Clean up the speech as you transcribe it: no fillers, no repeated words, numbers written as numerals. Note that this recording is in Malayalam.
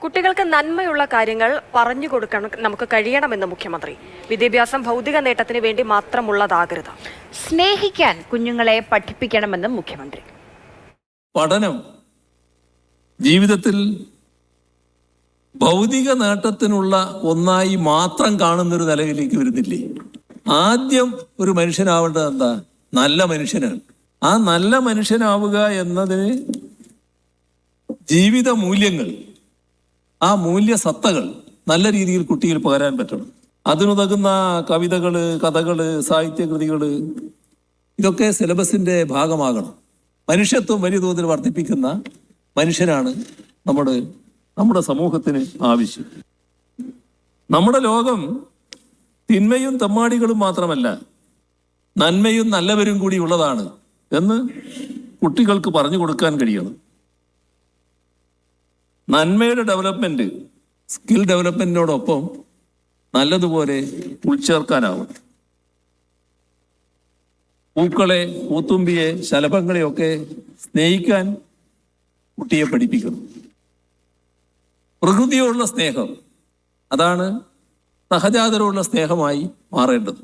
കുട്ടികൾക്ക് നന്മയുള്ള കാര്യങ്ങൾ പറഞ്ഞു കൊടുക്കണം നമുക്ക് കഴിയണമെന്ന് മുഖ്യമന്ത്രി. വിദ്യാഭ്യാസം ഭൗതിക നേട്ടത്തിന് വേണ്ടി മാത്രമുള്ളതാകരുത്. സ്നേഹിക്കാൻ കുഞ്ഞുങ്ങളെ പഠിപ്പിക്കണമെന്നും മുഖ്യമന്ത്രി. പഠനം ജീവിതത്തിൽ ഭൗതിക നേട്ടത്തിനുള്ള ഒന്നായി മാത്രം കാണുന്നൊരു നിലയിലേക്ക് വരുന്നില്ലേ? ആദ്യം ഒരു മനുഷ്യനാവേണ്ടത് എന്താ? നല്ല മനുഷ്യനാണ്. ആ നല്ല മനുഷ്യനാവുക എന്നതിന് ജീവിത മൂല്യങ്ങൾ, ആ മൂല്യസത്തകൾ നല്ല രീതിയിൽ കുട്ടിയിൽ പകരാൻ പറ്റണം. അതിനുതകുന്ന കവിതകള്, കഥകള്, സാഹിത്യകൃതികള് ഇതൊക്കെ സിലബസിന്റെ ഭാഗമാകണം. മനുഷ്യത്വം വലിയ തോതിൽ വർദ്ധിപ്പിക്കുന്ന മനുഷ്യനാണ് നമ്മുടെ സമൂഹത്തിന് ആവശ്യം. നമ്മുടെ ലോകം തിന്മയും തെമ്മാടികളും മാത്രമല്ല, നന്മയും നല്ലവരും കൂടി ഉള്ളതാണ് എന്ന് കുട്ടികൾക്ക് പറഞ്ഞു കൊടുക്കാൻ കഴിയണം. നന്മയുടെ ഡെവലപ്മെന്റ് സ്കിൽ ഡെവലപ്മെന്റിനോടൊപ്പം നല്ലതുപോലെ ഉൾച്ചേർക്കാനാവും. പൂക്കളെ, പൂത്തുമ്പിയെ, ശലഭങ്ങളെയൊക്കെ സ്നേഹിക്കാൻ കുട്ടിയെ പഠിപ്പിക്കണം. പ്രകൃതിയോടുള്ള സ്നേഹം, അതാണ് സഹജാതരോടുള്ള സ്നേഹമായി മാറേണ്ടത്.